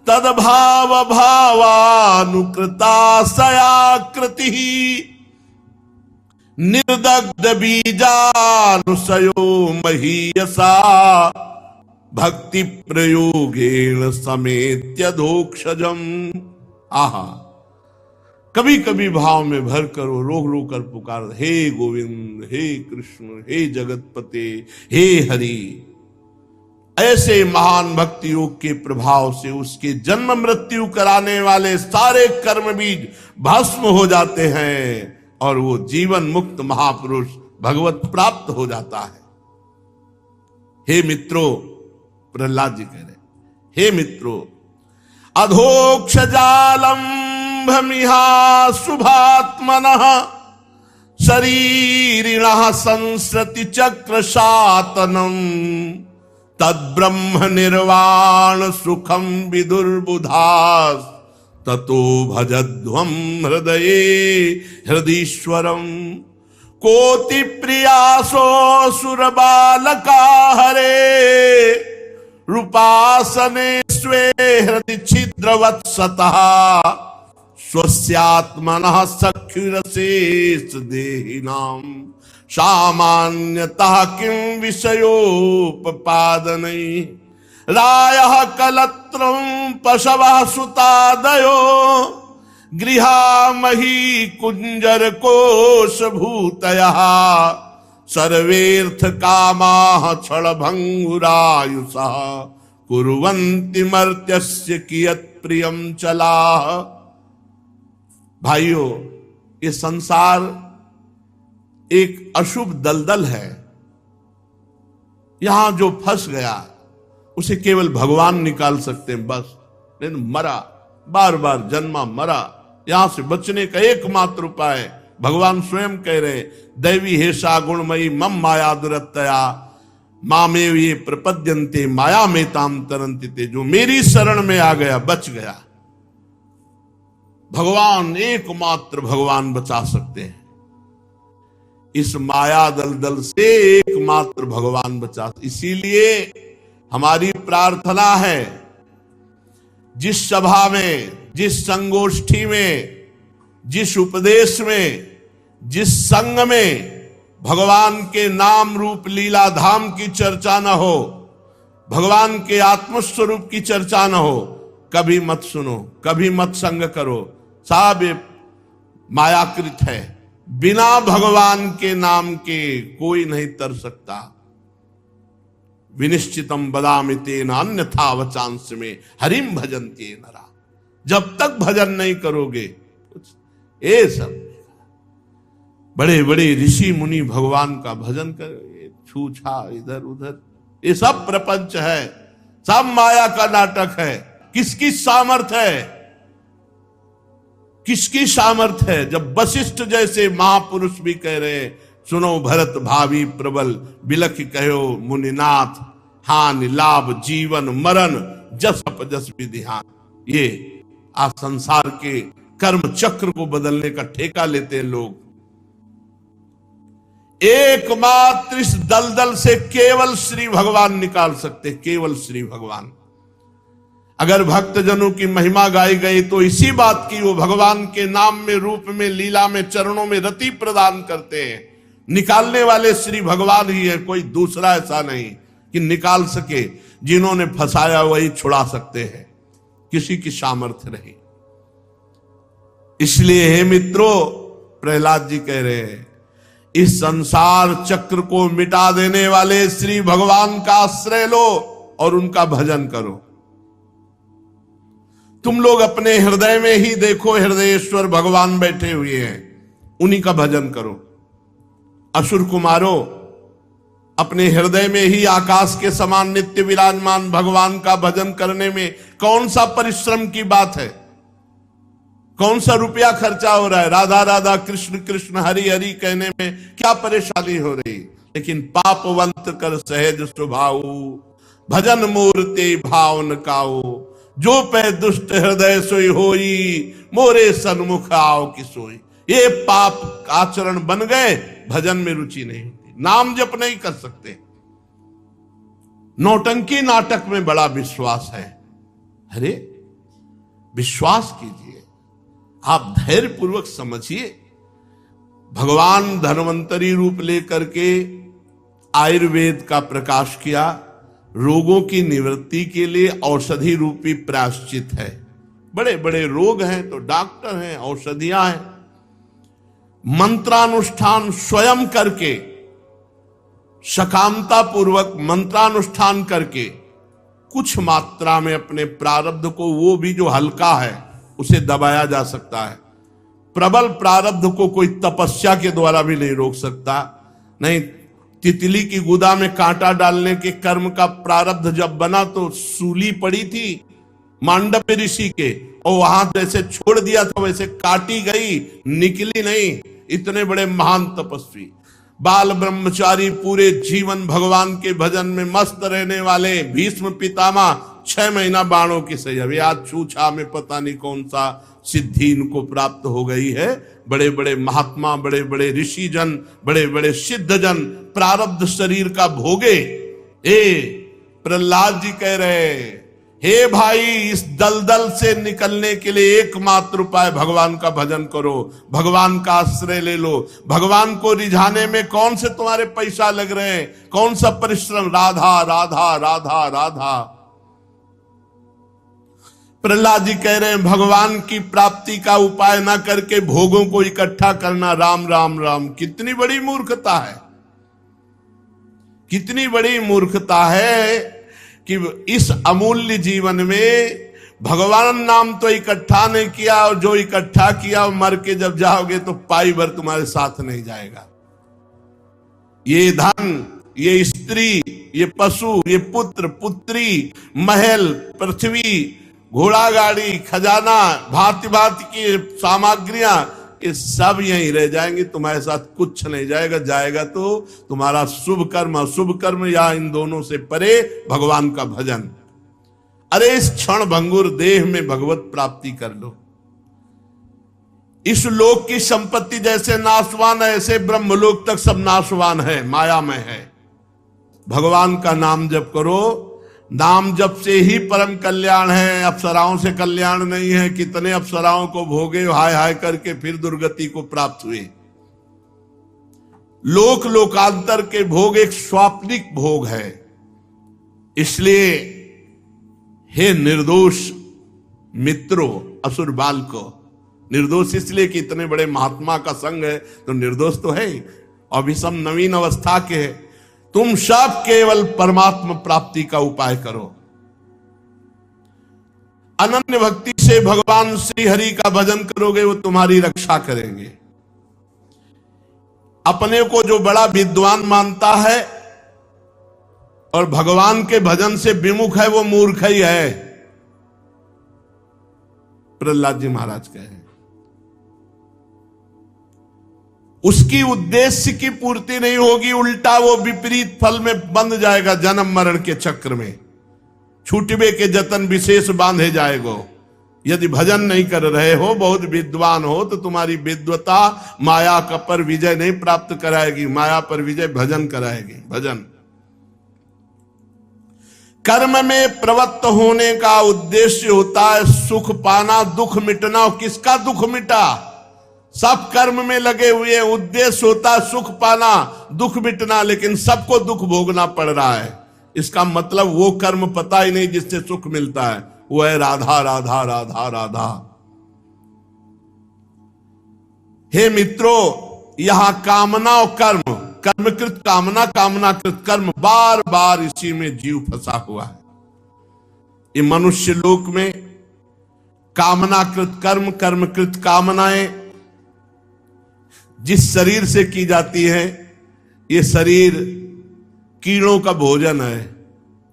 तद्भाव भावानुकृताशयाकृति निर्दग्ध बीजानुसयो महीयसा भक्ति प्रयोगेण समेत्य धोक्षजम। आहा, कभी कभी भाव में भर कर रोक रोक कर पुकार, हे गोविंद, हे कृष्ण, हे जगतपते, हे हरि। ऐसे महान भक्ति योग के प्रभाव से उसके जन्म मृत्यु कराने वाले सारे कर्म बीज भस्म हो जाते हैं और वो जीवन मुक्त महापुरुष भगवत प्राप्त हो जाता है। हे मित्रों, प्रहलाद जी कह रहे, हे मित्रों, अधोक्ष जालंभमिहा शुभात्मनः शरीरिणः संसृति चक्र शातनम् तद्ब्रह्म निर्वाण सुखम विदुर्बुधास् ततो भजध्वम हृदये हृदीश्वरम कोटि प्रियासो सुर बालका हरे रूपासने स्वे हृदि छिद्रवत्सतः स्वस्यात्मनः सख्युरशेष देहिनां सामान्यतः किं विषयोपपादनै रायः कलत्रं पशवः सुतादयो गृहामही कुंजर कोश भूतयः सर्वेर्थ कामाः छल भंगुरायुषः कुर्वन्ति मर्त्यस्य कियत् प्रियं चलाः। भाइयों, ये संसार एक अशुभ दलदल है। यहां जो फंस गया उसे केवल भगवान निकाल सकते हैं, बस। नहीं मरा, बार बार जन्मा मरा। यहां से बचने का एकमात्र उपाय भगवान स्वयं कह रहे, दैवी हेषा गुणमयी मम माया दुरत्तया मामेव ये प्रपद्यन्ते माया में ताम तरन्ति ते। जो मेरी शरण में आ गया बच गया। भगवान, एकमात्र भगवान बचा सकते हैं। इस माया दलदल से एकमात्र भगवान बचा। इसीलिए हमारी प्रार्थना है, जिस सभा में, जिस संगोष्ठी में, जिस उपदेश में, जिस संग में भगवान के नाम रूप लीला धाम की चर्चा न हो, भगवान के आत्मस्वरूप की चर्चा न हो, कभी मत सुनो, कभी मत संग करो। सब मायाकृत है। बिना भगवान के नाम के कोई नहीं तर सकता। विनिश्चितम बदामि तेन अन्यथा वचांस में हरिम भजन्ते नरा। जब तक भजन नहीं करोगे, ये सब बड़े बड़े ऋषि मुनि भगवान का भजन कर, छूछा इधर उधर, ये सब प्रपंच है, सब माया का नाटक है। किसकी सामर्थ्य है? किसकी सामर्थ्य है? जब वशिष्ठ जैसे महापुरुष भी कह रहे, सुनो भरत भावी प्रबल बिलख कहो मुनिनाथ हानि लाभ जीवन मरण जस अपजस विधिहान। ये आज संसार के कर्म चक्र को बदलने का ठेका लेते हैं लोग। एकमात्र इस दलदल से केवल श्री भगवान निकाल सकते, केवल श्री भगवान। अगर भक्तजनों की महिमा गाई गई तो इसी बात की वो भगवान के नाम में, रूप में, लीला में, चरणों में रति प्रदान करते हैं। निकालने वाले श्री भगवान ही है, कोई दूसरा ऐसा नहीं कि निकाल सके। जिन्होंने फंसाया वही छुड़ा सकते हैं, किसी की सामर्थ्य नहीं। इसलिए हे मित्रों, प्रहलाद जी कह रहे हैं, इस संसार चक्र को मिटा देने वाले श्री भगवान का आश्रय लो और उनका भजन करो। तुम लोग अपने हृदय में ही देखो, हृदयेश्वर भगवान बैठे हुए हैं, उन्हीं का भजन करो। असुर कुमारों, अपने हृदय में ही आकाश के समान नित्य विराजमान भगवान का भजन करने में कौन सा परिश्रम की बात है? कौन सा रुपया खर्चा हो रहा है? राधा राधा कृष्ण कृष्ण हरि हरि कहने में क्या परेशानी हो रही? लेकिन पापवंत कर सहज स्वभाव, भजन मूर्ति भाव न काओ, जो पै दुष्ट हृदय सोई होई, मोरे सन्मुख आओ की सोई। ये पाप आचरण बन गए, भजन में रुचि नहीं होती, नाम जप नहीं कर सकते, नौटंकी नाटक में बड़ा विश्वास है। अरे विश्वास कीजिए, आप धैर्य पूर्वक समझिए। भगवान धन्वंतरी रूप लेकर के आयुर्वेद का प्रकाश किया, रोगों की निवृत्ति के लिए औषधि रूपी प्रायश्चित है। बड़े बड़े रोग हैं तो डॉक्टर हैं, औषधियां हैं। मंत्रानुष्ठान स्वयं करके, सकामता पूर्वक मंत्रानुष्ठान करके कुछ मात्रा में अपने प्रारब्ध को, वो भी जो हल्का है, उसे दबाया जा सकता है। प्रबल प्रारब्ध को कोई तपस्या के द्वारा भी नहीं रोक सकता। नहीं, तितली की गुदा में कांटा डालने के कर्म का प्रारब्ध जब बना तो सूली पड़ी थी मांडव्य ऋषि के, और वहां जैसे छोड़ दिया था वैसे काटी गई, निकली नहीं। इतने बड़े महान तपस्वी, बाल ब्रह्मचारी, पूरे जीवन भगवान के भजन में मस्त रहने वाले भीष्म पितामह 6 महीना बाणों की सही। अभी आज छूछा में पता नहीं कौन सा सिद्धि इनको प्राप्त हो गई है। बड़े बड़े महात्मा, बड़े बड़े ऋषि जन, बड़े बड़े सिद्ध जन प्रारब्ध शरीर का भोगे। प्रहलाद जी कह रहे, हे भाई, इस दलदल से निकलने के लिए एकमात्र उपाय भगवान का भजन करो, भगवान का आश्रय ले लो। भगवान को रिझाने में कौन से तुम्हारे पैसा लग रहे हैं, कौन सा परिश्रम? राधा राधा राधा राधा। प्रहलाद जी कह रहे हैं, भगवान की प्राप्ति का उपाय ना करके भोगों को इकट्ठा करना, राम राम राम। कितनी बड़ी मूर्खता है, कितनी बड़ी मूर्खता है कि इस अमूल्य जीवन में भगवान नाम तो इकट्ठा नहीं किया, और जो इकट्ठा किया मर के जब जाओगे तो पाई भर तुम्हारे साथ नहीं जाएगा। ये धन, ये स्त्री, ये पशु, ये पुत्र पुत्री, महल, पृथ्वी, घोड़ा गाड़ी, खजाना, भांति भांति की सामग्रियां, ये सब यहीं रह जाएंगे, तुम्हारे साथ कुछ नहीं जाएगा। जाएगा तो तुम्हारा शुभ कर्म, अशुभ कर्म, या इन दोनों से परे भगवान का भजन। अरे इस क्षण भंगुर देह में भगवत प्राप्ति कर लो। इस लोक की संपत्ति जैसे नाशवान है, ऐसे ब्रह्मलोक तक सब नाशवान है, माया में है। भगवान का नाम जप करो, नाम जप से ही परम कल्याण है, अप्सराओं से कल्याण नहीं है। कितने अप्सराओं को भोगे, हाय हाय करके फिर दुर्गति को प्राप्त हुए। लोक लोकांतर के भोग एक स्वाप्निक भोग है। इसलिए हे निर्दोष मित्रों, असुर बाल को निर्दोष इसलिए कि इतने बड़े महात्मा का संग है तो निर्दोष तो है, अभी सब नवीन अवस्था के है। तुम सब केवल परमात्मा प्राप्ति का उपाय करो। अनन्य भक्ति से भगवान श्री हरि का भजन करोगे, वो तुम्हारी रक्षा करेंगे। अपने को जो बड़ा विद्वान मानता है और भगवान के भजन से विमुख है, वो मूर्ख ही है। प्रहलाद जी महाराज कहे, उसकी उद्देश्य की पूर्ति नहीं होगी, उल्टा वो विपरीत फल में बंध जाएगा। जन्म मरण के चक्र में छूटबे के जतन विशेष बांधे जाएगो। यदि भजन नहीं कर रहे हो, बहुत विद्वान हो, तो तुम्हारी विद्वता माया का पर विजय नहीं प्राप्त कराएगी, माया पर विजय भजन कराएगी। भजन कर्म में प्रवृत्त होने का उद्देश्य होता है सुख पाना, दुख मिटना। किसका दुख मिटा? सब कर्म में लगे हुए, उद्देश्य होता है सुख पाना, दुख मिटना, लेकिन सबको दुख भोगना पड़ रहा है। इसका मतलब वो कर्म पता ही नहीं जिससे सुख मिलता है, वो है राधा राधा राधा राधा। हे मित्रों, यहां कामना और कर्म, कर्मकृत कामना, कामनाकृत कर्म, बार बार इसी में जीव फंसा हुआ है। ये मनुष्य लोक में कामनाकृत कर्म, कर्मकृत कामनाएं जिस शरीर से की जाती है, ये शरीर कीड़ों का भोजन है।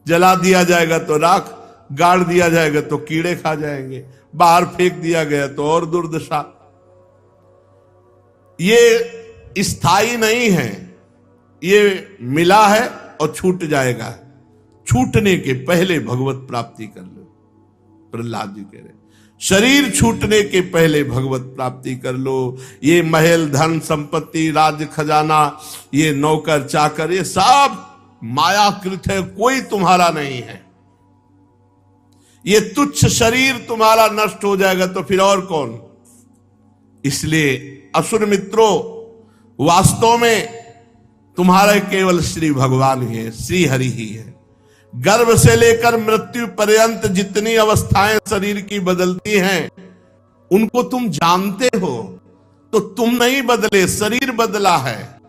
जला दिया जाएगा तो राख, गाड़ दिया जाएगा तो कीड़े खा जाएंगे, बाहर फेंक दिया गया तो और दुर्दशा। ये स्थायी नहीं है, ये मिला है और छूट जाएगा। छूटने के पहले भगवत प्राप्ति कर लो। प्रहलाद जी कह रहे शरीर छूटने के पहले भगवत प्राप्ति कर लो। ये महल, धन, संपत्ति, राज्य, खजाना, ये नौकर चाकर, ये सब मायाकृत है, कोई तुम्हारा नहीं है। ये तुच्छ शरीर तुम्हारा नष्ट हो जाएगा तो फिर और कौन? इसलिए असुर मित्रों, वास्तव में तुम्हारे केवल श्री भगवान ही है, श्री हरि ही है। गर्भ से लेकर मृत्यु पर्यंत जितनी अवस्थाएं शरीर की बदलती हैं, उनको तुम जानते हो, तो तुम नहीं बदले, शरीर बदला है।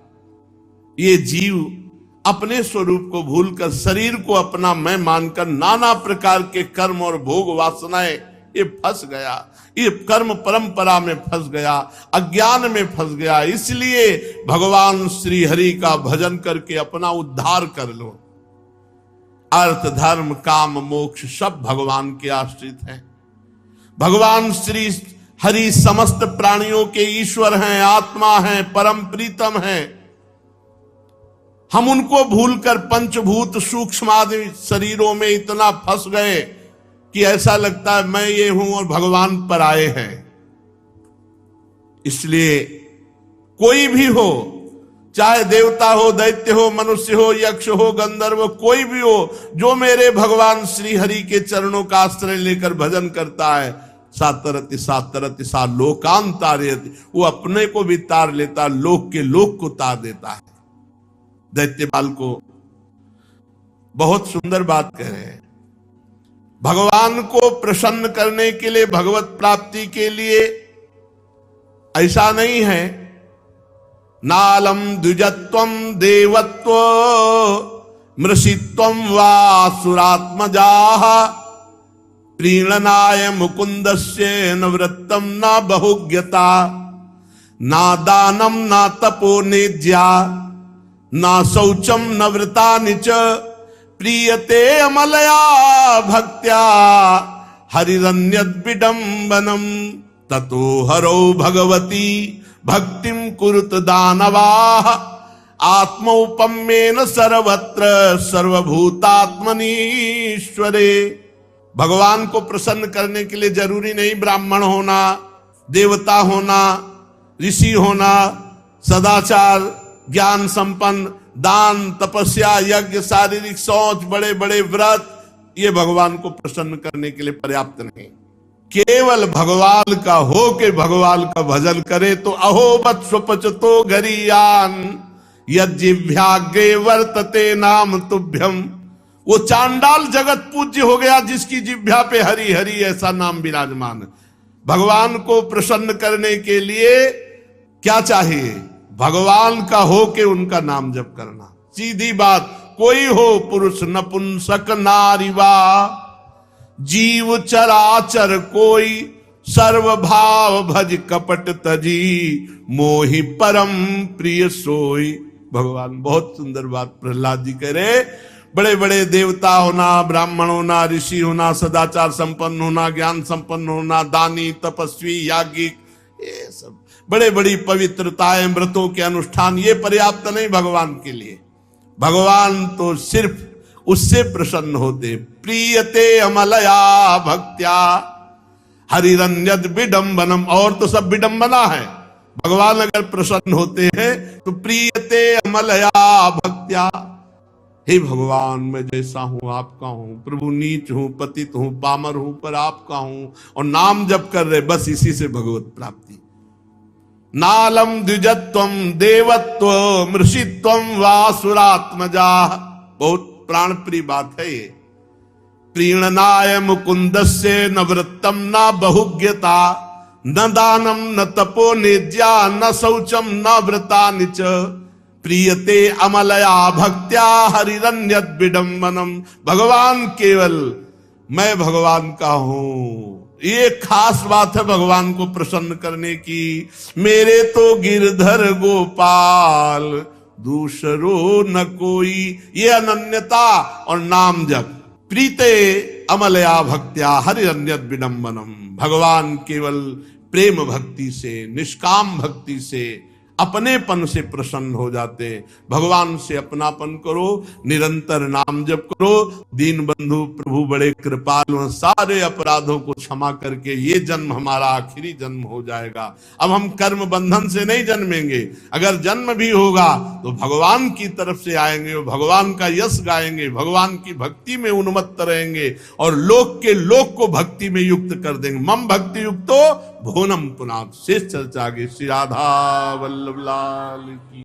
ये जीव अपने स्वरूप को भूलकर शरीर को अपना मैं मानकर नाना प्रकार के कर्म और भोग वासनाएं ये फंस गया, ये कर्म परंपरा में फंस गया, अज्ञान में फंस गया। इसलिए भगवान श्री हरि का भजन करके अपना उद्धार कर लो। अर्थ, धर्म, काम, मोक्ष सब भगवान के आश्रित हैं। भगवान श्री हरि समस्त प्राणियों के ईश्वर हैं, आत्मा हैं, परम प्रीतम हैं। हम उनको भूलकर पंचभूत सूक्ष्म आदि शरीरों में इतना फंस गए कि ऐसा लगता है मैं ये हूं और भगवान पर आए हैं। इसलिए कोई भी हो, चाहे देवता हो, दैत्य हो, मनुष्य हो, यक्ष हो, गंधर्व, कोई भी हो, जो मेरे भगवान श्री हरि के चरणों का आश्रय लेकर भजन करता है, सातरति सातरति सा लोकान तारयति, वो अपने को भी तार लेता, लोक के लोक को तार देता है। दैत्य बाल को बहुत सुंदर बात कह रहे हैं। भगवान को प्रसन्न करने के लिए, भगवत प्राप्ति के लिए ऐसा नहीं है नालम द्विजत्वम देवत्व मृषित्वम वा सुरात्मजाः प्रीणनाय मुकुंदस्य न वृत्तम न बहुज्ञता ना दानम ना तपो नेज्या ना शौचम न व्रतानि च प्रीयते अमलया भक्त्या हरिरन्यद् विडम्बनम ततो हरौ भगवती भक्तिम कुरुत दानवाः आत्मौपम्येन सर्वत्र सर्वभूतात्मनीश्वरे। भगवान को प्रसन्न करने के लिए जरूरी नहीं ब्राह्मण होना, देवता होना, ऋषि होना, सदाचार, ज्ञान संपन्न, दान, तपस्या, यज्ञ, शारीरिक शौच, बड़े बड़े व्रत, ये भगवान को प्रसन्न करने के लिए पर्याप्त नहीं। केवल भगवान का हो के भगवान का भजन करे तो अहोबत स्वपचतो गरीयान यज्जिभ्याग्रे वर्तते नाम तुभ्यम। वो चांडाल जगत पूज्य हो गया जिसकी जिभ्या पे हरि हरि ऐसा नाम विराजमान है। भगवान को प्रसन्न करने के लिए क्या चाहिए? भगवान का हो के उनका नाम जप करना। सीधी बात, कोई हो पुरुष नपुंसक नारीवा जीव चराचर कोई सर्वभाव भज कपट तजी मोहि परम प्रिय सोई। भगवान बहुत सुंदर बात प्रहलाद जी कह रहे। बड़े बड़े देवता होना, ब्राह्मण होना, ऋषि होना, सदाचार संपन्न होना, ज्ञान संपन्न होना, दानी, तपस्वी, याज्ञिक, ये सब बड़े बड़ी पवित्रताएं, व्रतों के अनुष्ठान, ये पर्याप्त नहीं भगवान के लिए। भगवान तो सिर्फ उससे प्रसन्न होते। प्रीयते अमलया भक्त्या हरिरन्यद् विडम्बनम। और तो सब विडंबना है। भगवान अगर प्रसन्न होते हैं तो प्रीयते अमलया भक्त्या, हे भगवान, मैं जैसा हूं आपका हूं, प्रभु नीच हूं, पतित हूं, पामर हूं, पर आपका हूं। और नाम जप कर रहे, बस इसी से भगवत प्राप्ति। नालम द्विजत्वम देवत्व मृषित्वम वासुरात्मजा। बहुत प्राण प्रिय बात है ये। प्रीणनाय मुकुंदस्य न वृत्तम न बहुज्ञता, न दानम न तपो निज्या, न शौचम न व्रतानि च, प्रियते अमलया भक्त्या हरिरन्यद विडंबनम। भगवान केवल मैं भगवान का हूं, ये खास बात है भगवान को प्रसन्न करने की। मेरे तो गिरधर गोपाल दूसरो न कोई, ये अनन्यता और नाम जप। प्रीते अमलया भक्त्या हरिरन्यद विडंबनम। भगवान केवल प्रेम भक्ति से, निष्काम भक्ति से, अपनेपन से प्रसन्न हो जाते हैं। भगवान से अपनापन करो, निरंतर नाम जप करो। दीन बंधु प्रभु बड़े कृपालु हैं, सारे अपराधों को क्षमा करके ये जन्म हमारा आखिरी जन्म हो जाएगा। अब हम कर्म बंधन से नहीं जन्मेंगे, अगर जन्म भी होगा तो भगवान की तरफ से आएंगे, भगवान का यश गाएंगे, भगवान की भक्ति में उन्मत्त रहेंगे और लोक के लोक को भक्ति में युक्त कर देंगे। मम भक्ति युक्तो भुवनम पुनात्। शेष चर्चा आगे। श्री राधा वल्लभ लाल की।